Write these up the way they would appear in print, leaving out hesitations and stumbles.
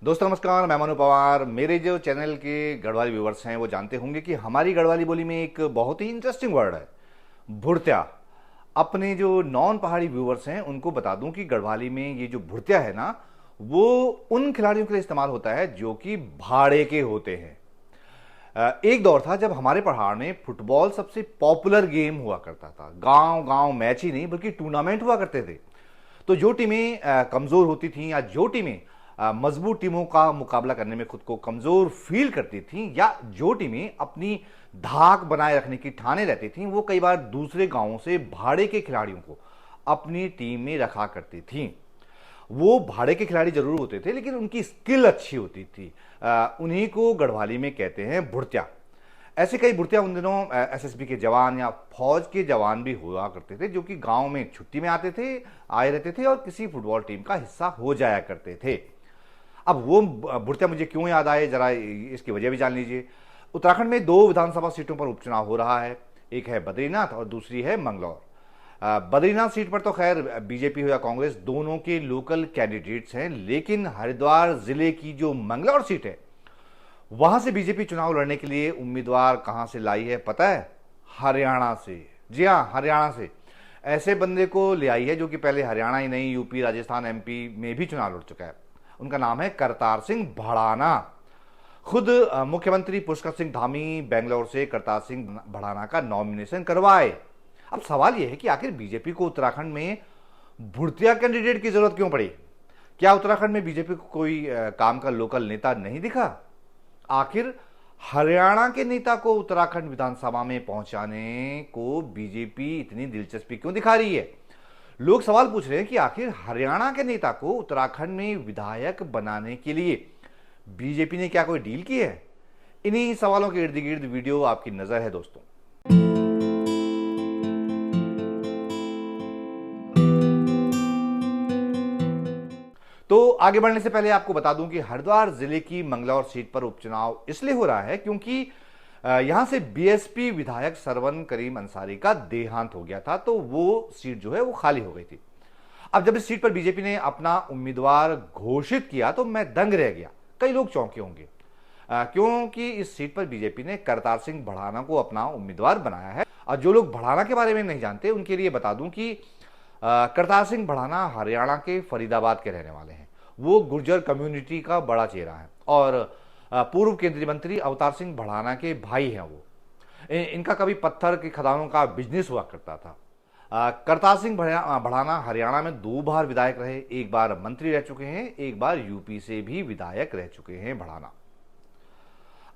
दोस्तों नमस्कार, मैं मनु पवार। मेरे जो चैनल के गढ़वाली व्यूवर्स हैं वो जानते होंगे कि हमारी गढ़वाली बोली में एक बहुत ही इंटरेस्टिंग वर्ड है, भुरत्या। अपने जो नॉन पहाड़ी व्यूवर्स हैं उनको बता दूं कि गढ़वाली में ये जो भुरत्या है ना, वो उन खिलाड़ियों के लिए इस्तेमाल होता है जो कि भाड़े के होते हैं। एक दौर था जब हमारे पहाड़ में फुटबॉल सबसे पॉपुलर गेम हुआ करता था। गांव गांव मैच ही नहीं बल्कि टूर्नामेंट हुआ करते थे। तो जो टीमें कमजोर होती थीं या जो टीमें मजबूत टीमों का मुकाबला करने में खुद को कमजोर फील करती थीं, या जो टीमें अपनी धाक बनाए रखने की ठाने रहती थीं, वो कई बार दूसरे गांवों से भाड़े के खिलाड़ियों को अपनी टीम में रखा करती थीं। वो भाड़े के खिलाड़ी जरूर होते थे लेकिन उनकी स्किल अच्छी होती थी। उन्हीं को गढ़वाली में कहते हैं भुरत्या। ऐसे कई भुरत्या उन दिनों एसएसबी के जवान या फौज के जवान भी हुआ करते थे, जो कि गांव में छुट्टी में आए रहते थे और किसी फुटबॉल टीम का हिस्सा हो जाया करते थे। अब वो भुरत्या मुझे क्यों याद आए, जरा इसकी वजह भी जान लीजिए। उत्तराखंड में दो विधानसभा सीटों पर उपचुनाव हो रहा है। एक है बद्रीनाथ और दूसरी है मंगलौर। बद्रीनाथ सीट पर तो खैर बीजेपी हो या कांग्रेस, दोनों के लोकल कैंडिडेट्स हैं, लेकिन हरिद्वार जिले की जो मंगलौर सीट है वहां से बीजेपी चुनाव लड़ने के लिए उम्मीदवार कहां से लाई है पता है? हरियाणा से। जी हाँ, हरियाणा से ऐसे बंदे को ले आई है जो कि पहले हरियाणा ही नहीं, यूपी, राजस्थान, एमपी में भी चुनाव लड़ चुका है। उनका नाम है करतार सिंह भड़ाना। खुद मुख्यमंत्री पुष्कर सिंह धामी बेंगलोर से करतार सिंह भड़ाना का नॉमिनेशन करवाए। अब सवाल यह है कि आखिर बीजेपी को उत्तराखंड में भुरत्या कैंडिडेट की जरूरत क्यों पड़ी? क्या उत्तराखंड में बीजेपी को कोई काम का लोकल नेता नहीं दिखा? आखिर हरियाणा के नेता को उत्तराखंड विधानसभा में पहुंचाने को बीजेपी इतनी दिलचस्पी क्यों दिखा रही है? लोग सवाल पूछ रहे हैं कि आखिर हरियाणा के नेता को उत्तराखंड में विधायक बनाने के लिए बीजेपी ने क्या कोई डील की है? इन्हीं सवालों के इर्द गिर्द वीडियो आपकी नजर है दोस्तों। तो आगे बढ़ने से पहले आपको बता दूं कि हरिद्वार जिले की मंगलौर सीट पर उपचुनाव इसलिए हो रहा है क्योंकि यहां से बीएसपी विधायक सरवन करीम अंसारी का देहांत हो गया था, तो वो सीट जो है वो खाली हो गई थी। अब जब इस सीट पर बीजेपी ने अपना उम्मीदवार घोषित किया तो मैं दंग रह गया। कई लोग चौंके होंगे क्योंकि इस सीट पर बीजेपी ने करतार सिंह भड़ाना को अपना उम्मीदवार बनाया है। और जो लोग भड़ाना के बारे में नहीं जानते उनके लिए बता दूं कि करतार सिंह भड़ाना हरियाणा के फरीदाबाद के रहने वाले हैं। वो गुर्जर कम्युनिटी का बड़ा चेहरा है और पूर्व केंद्रीय मंत्री अवतार सिंह भड़ाना के भाई हैं वो। इनका कभी पत्थर की खदानों का बिजनेस हुआ करता था। करतार सिंह भड़ाना हरियाणा में 2 बार विधायक रहे, एक बार मंत्री रह चुके हैं, एक बार यूपी से भी विधायक रह चुके हैं भड़ाना।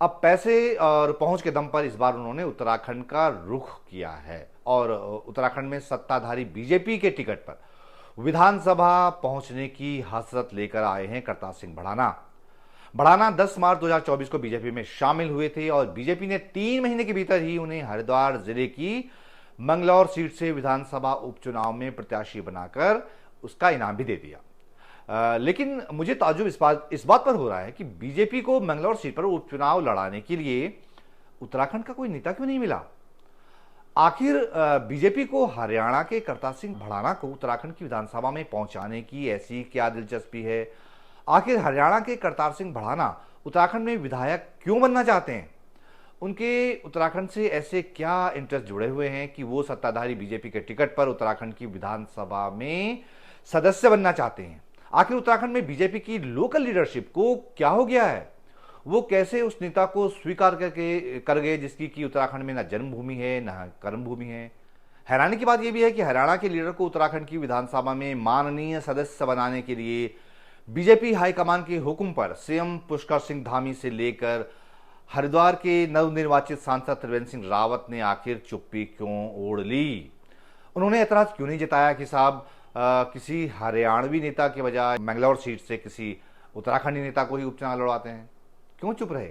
अब पैसे और पहुंच के दम पर इस बार उन्होंने उत्तराखंड का रुख किया है और उत्तराखंड में सत्ताधारी बीजेपी के टिकट पर विधानसभा पहुंचने की हसरत लेकर आए हैं करतार सिंह भड़ाना 10 मार्च 2024 को बीजेपी में शामिल हुए थे और बीजेपी ने 3 महीने के भीतर ही उन्हें हरिद्वार जिले की मंगलौर सीट से विधानसभा उपचुनाव में प्रत्याशी बनाकर उसका इनाम भी दे दिया। लेकिन मुझे ताज्जुब इस बात पर हो रहा है कि बीजेपी को मंगलौर सीट पर उपचुनाव लड़ाने के लिए उत्तराखंड का कोई नेता क्यों नहीं मिला? आखिर बीजेपी को हरियाणा के करतार सिंह भड़ाना को उत्तराखंड की विधानसभा में पहुंचाने की ऐसी क्या दिलचस्पी है? आखिर हरियाणा के करतार सिंह भड़ाना उत्तराखंड में विधायक क्यों बनना चाहते हैं? उनके उत्तराखंड से ऐसे क्या इंटरेस्ट जुड़े हुए हैं कि वो सत्ताधारी बीजेपी के टिकट पर उत्तराखंड की विधानसभा में सदस्य बनना चाहते हैं? आखिर उत्तराखंड में बीजेपी की लोकल लीडरशिप को क्या हो गया है? वो कैसे उस नेता को स्वीकार कर गए जिसकी कि उत्तराखंड में ना जन्मभूमि है ना कर्मभूमि है? हैरानी की बात यह भी है कि हरियाणा के लीडर को उत्तराखंड की विधानसभा में माननीय सदस्य बनाने के लिए बीजेपी हाईकमान के हुक्म पर सीएम पुष्कर सिंह धामी से लेकर हरिद्वार के नवनिर्वाचित सांसद त्रिवेंद्र सिंह रावत ने आखिर चुप्पी क्यों ओढ़ ली? उन्होंने ऐतराज क्यों नहीं जताया कि साहब किसी हरियाणवी नेता के बजाय मंगलौर सीट से किसी उत्तराखंडी नेता को ही उपचुनाव लड़वाते हैं? क्यों चुप रहे?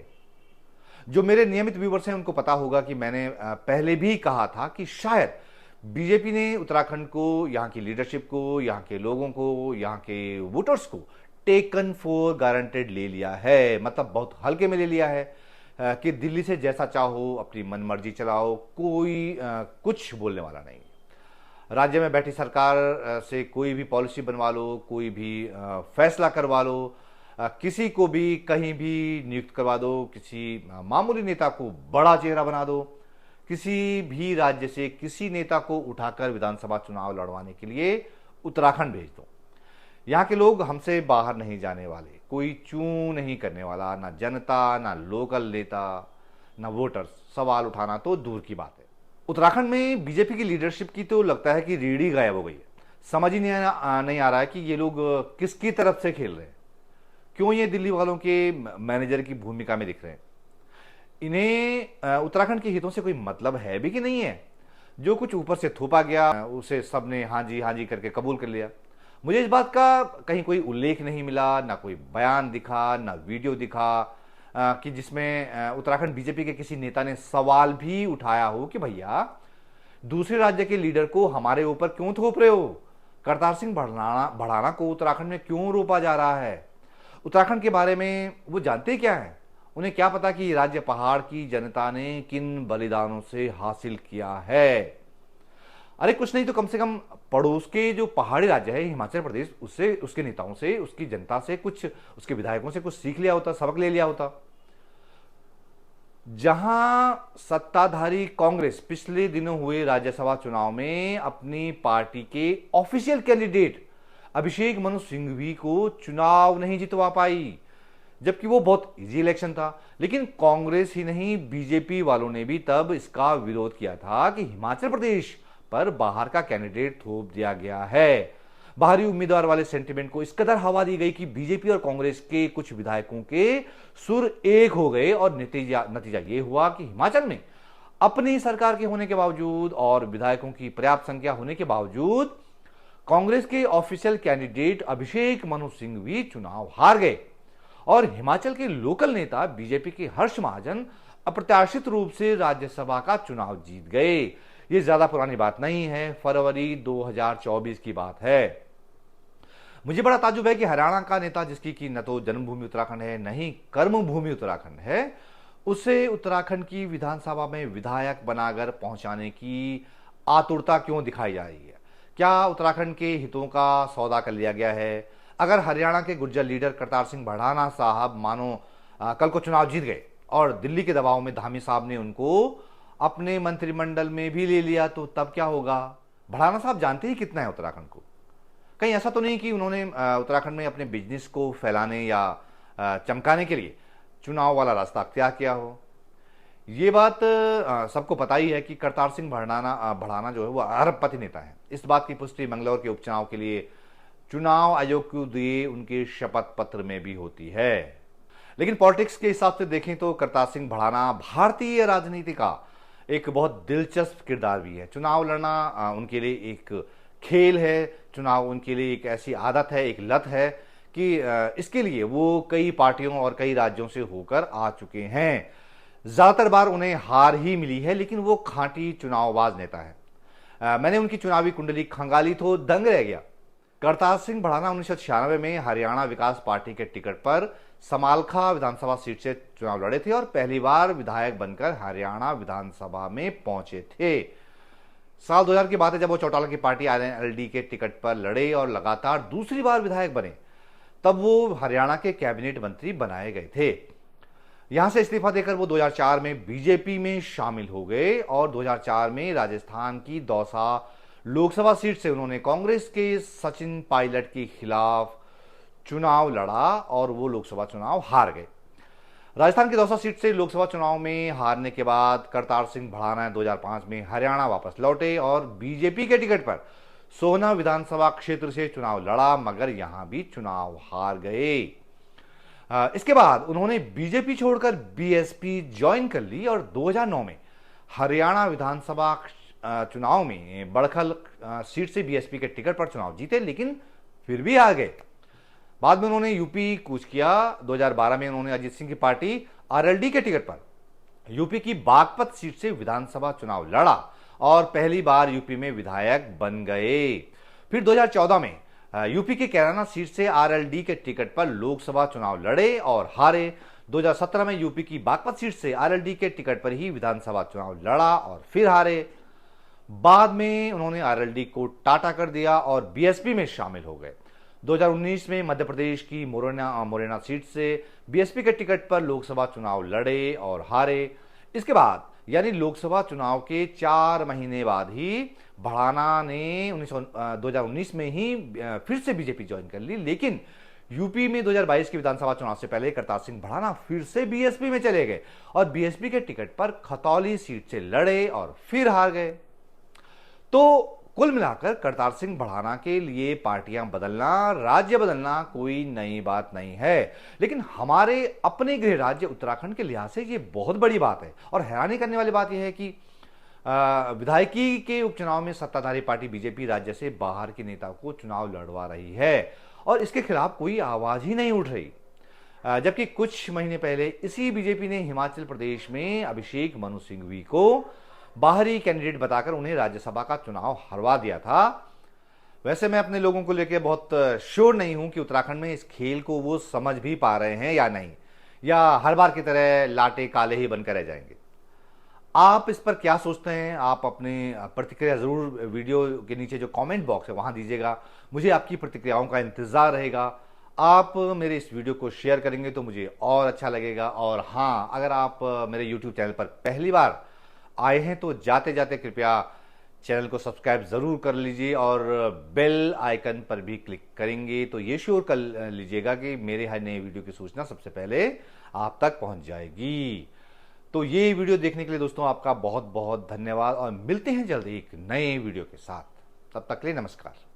जो मेरे नियमित व्यूवर्स हैं उनको पता होगा कि मैंने पहले भी कहा था कि शायद बीजेपी ने उत्तराखंड को, यहाँ की लीडरशिप को, यहाँ के लोगों को, यहाँ के वोटर्स को टेकन फॉर गारंटेड ले लिया है, मतलब बहुत हल्के में ले लिया है कि दिल्ली से जैसा चाहो अपनी मनमर्जी चलाओ, कोई कुछ बोलने वाला नहीं। राज्य में बैठी सरकार से कोई भी पॉलिसी बनवा लो, कोई भी फैसला करवा लो, किसी को भी कहीं भी नियुक्त करवा दो, किसी मामूली नेता को बड़ा चेहरा बना दो, किसी भी राज्य से किसी नेता को उठाकर विधानसभा चुनाव लड़वाने के लिए उत्तराखंड भेज दो। यहाँ के लोग हमसे बाहर नहीं जाने वाले, कोई चू नहीं करने वाला, ना जनता, ना लोकल नेता, ना वोटर्स। सवाल उठाना तो दूर की बात है। उत्तराखंड में बीजेपी की लीडरशिप की तो लगता है कि रीढ़ ही गायब हो गई है। समझ ही नहीं आ रहा है कि ये लोग किसकी तरफ से खेल रहे हैं, क्यों ये दिल्ली वालों के मैनेजर की भूमिका में दिख रहे हैं। इन्हें उत्तराखंड के हितों से कोई मतलब है भी कि नहीं है। जो कुछ ऊपर से थोपा गया उसे सबने हाँ जी करके कबूल कर लिया। मुझे इस बात का कहीं कोई उल्लेख नहीं मिला, ना कोई बयान दिखा, ना वीडियो दिखा कि जिसमें उत्तराखंड बीजेपी के किसी नेता ने सवाल भी उठाया हो कि भैया दूसरे राज्य के लीडर को हमारे ऊपर क्यों थोप रहे हो, करतार सिंह भड़ाना को उत्तराखंड में क्यों रोपा जा रहा है। उत्तराखंड के बारे में वो जानते क्या है? उन्हें क्या पता कि राज्य पहाड़ की जनता ने किन बलिदानों से हासिल किया है। अरे कुछ नहीं तो कम से कम पड़ोस के जो पहाड़ी राज्य है हिमाचल प्रदेश, उससे, उसके नेताओं से, उसकी जनता से कुछ, उसके विधायकों से कुछ सीख लिया होता, सबक ले लिया होता। जहां सत्ताधारी कांग्रेस पिछले दिनों हुए राज्यसभा चुनाव में अपनी पार्टी के ऑफिशियल कैंडिडेट अभिषेक मनु सिंघवी को चुनाव नहीं जितवा पाई, जबकि वो बहुत इजी इलेक्शन था। लेकिन कांग्रेस ही नहीं, बीजेपी वालों ने भी तब इसका विरोध किया था कि हिमाचल प्रदेश पर बाहर का कैंडिडेट थोप दिया गया है। बाहरी उम्मीदवार वाले सेंटिमेंट को इस कदर हवा दी गई कि बीजेपी और कांग्रेस के कुछ विधायकों के सुर एक हो गए और नतीजा ये हुआ कि हिमाचल में अपनी सरकार के होने के बावजूद और विधायकों की पर्याप्त संख्या होने के बावजूद कांग्रेस के ऑफिशियल कैंडिडेट अभिषेक मनु सिंघवी चुनाव हार गए और हिमाचल के लोकल नेता बीजेपी के हर्ष महाजन अप्रत्याशित रूप से राज्यसभा का चुनाव जीत गए। ये ज्यादा पुरानी बात नहीं है, फरवरी 2024 की बात है। मुझे बड़ा ताज्जुब है कि हरियाणा का नेता, जिसकी की न तो जन्मभूमि उत्तराखंड है, न ही कर्मभूमि उत्तराखंड है, उसे उत्तराखंड की विधानसभा में विधायक बनाकर पहुंचाने की आतुरता क्यों दिखाई जा रही है? क्या उत्तराखंड के हितों का सौदा कर लिया गया है? अगर हरियाणा के गुर्जर लीडर करतार सिंह भड़ाना साहब मानो कल को चुनाव जीत गए और दिल्ली के दबाव में धामी साहब ने उनको अपने मंत्रिमंडल में भी ले लिया, तो तब क्या होगा? भड़ाना साहब जानते ही कितना है उत्तराखंड को। कहीं ऐसा तो नहीं कि उन्होंने उत्तराखंड में अपने बिजनेस को फैलाने या चमकाने के लिए चुनाव वाला रास्ता अख्तियार किया हो। ये बात सबको पता ही है कि करतार सिंह भड़ाना जो है वो अरबपति नेता है। इस बात की पुष्टि मंगलौर के उपचुनाव के लिए चुनाव आयोग को दिए उनके शपथ पत्र में भी होती है। लेकिन पॉलिटिक्स के हिसाब से देखें तो करतार सिंह भड़ाना भारतीय राजनीति का एक बहुत दिलचस्प किरदार भी है। चुनाव लड़ना उनके लिए एक खेल है, चुनाव उनके लिए एक ऐसी आदत है, एक लत है कि इसके लिए वो कई पार्टियों और कई राज्यों से होकर आ चुके हैं। ज्यादातर बार उन्हें हार ही मिली है, लेकिन वो खांटी चुनावबाज नेता है। मैंने उनकी चुनावी कुंडली खंगाली तो दंग रह गया। करतार सिंह भड़ाना 1996 में हरियाणा विकास पार्टी के टिकट पर समालखा विधानसभा सीट से चुनाव लड़े थे और पहली बार विधायक बनकर हरियाणा विधानसभा में पहुंचे थे। साल 2000 की बात है, जब वो चौटाला की पार्टी RNLD के टिकट पर लड़े और लगातार दूसरी बार विधायक बने, तब वो हरियाणा के कैबिनेट मंत्री बनाए गए थे। यहां से इस्तीफा देकर वो 2004 में बीजेपी में शामिल हो गए और 2004 में राजस्थान की दौसा लोकसभा सीट से उन्होंने कांग्रेस के सचिन पायलट के खिलाफ चुनाव लड़ा और वो लोकसभा चुनाव हार गए। राजस्थान की दौसा सीट से लोकसभा चुनाव में हारने के बाद करतार सिंह भड़ाना 2005 में हरियाणा वापस लौटे और बीजेपी के टिकट पर सोहना विधानसभा क्षेत्र से चुनाव लड़ा, मगर यहां भी चुनाव हार गए। इसके बाद उन्होंने बीजेपी छोड़कर BSP ज्वाइन कर ली और 2009 में हरियाणा विधानसभा चुनाव में बड़खल सीट से BSP के टिकट पर चुनाव जीते, लेकिन फिर भी हार गए। बाद में उन्होंने यूपी कूच किया। 2012 में उन्होंने अजीत सिंह की पार्टी RLD के टिकट पर यूपी की बागपत सीट से विधानसभा चुनाव लड़ा और पहली बार यूपी में विधायक बन गए। फिर 2014 में यूपी के कैराना सीट से RLD के टिकट पर लोकसभा चुनाव लड़े और हारे। 2017 में यूपी की बागपत सीट से RLD के टिकट पर ही विधानसभा चुनाव लड़ा और फिर हारे। बाद में उन्होंने RLD को टाटा कर दिया और BSP में शामिल हो गए। 2019 में मध्य प्रदेश की मोरेना सीट से बीएसपी के टिकट पर लोकसभा चुनाव लड़े और हारे। इसके बाद यानी लोकसभा चुनाव के 4 महीने बाद ही भड़ाना ने 2019 में ही फिर से बीजेपी ज्वाइन कर ली। लेकिन यूपी में 2022 के विधानसभा चुनाव से पहले करतार सिंह भड़ाना फिर से बीएसपी में चले गए और बीएसपी के टिकट पर खतौली सीट से लड़े और फिर हार गए। तो कुल मिलाकर करतार सिंह भड़ाना के लिए पार्टियां बदलना, राज्य बदलना कोई नई बात नहीं है, लेकिन हमारे अपने गृह राज्य उत्तराखंड के लिहाज से ये बहुत बड़ी बात है। और हैरानी करने वाली बात यह है कि विधायकी के उपचुनाव में सत्ताधारी पार्टी बीजेपी राज्य से बाहर के नेता को चुनाव लड़वा रही है और इसके खिलाफ कोई आवाज ही नहीं उठ रही। जबकि कुछ महीने पहले इसी बीजेपी ने हिमाचल प्रदेश में अभिषेक मनु सिंघवी को बाहरी कैंडिडेट बताकर उन्हें राज्यसभा का चुनाव हरवा दिया था। वैसे मैं अपने लोगों को लेकर बहुत श्योर नहीं हूं कि उत्तराखंड में इस खेल को वो समझ भी पा रहे हैं या नहीं, या हर बार की तरह लाटे काले ही बनकर रह जाएंगे। आप इस पर क्या सोचते हैं? आप अपनी प्रतिक्रिया जरूर वीडियो के नीचे जो कमेंट बॉक्स है वहां दीजिएगा। मुझे आपकी प्रतिक्रियाओं का इंतजार रहेगा। आप मेरे इस वीडियो को शेयर करेंगे तो मुझे और अच्छा लगेगा। और हाँ, अगर आप मेरे यूट्यूब चैनल पर पहली बार आए हैं तो जाते जाते कृपया चैनल को सब्सक्राइब जरूर कर लीजिए और बेल आइकन पर भी क्लिक करेंगे तो ये श्योर कर लीजिएगा कि मेरे हर नए वीडियो की सूचना सबसे पहले आप तक पहुंच जाएगी। तो ये वीडियो देखने के लिए दोस्तों आपका बहुत बहुत धन्यवाद और मिलते हैं जल्दी एक नए वीडियो के साथ। तब तक के लिए नमस्कार।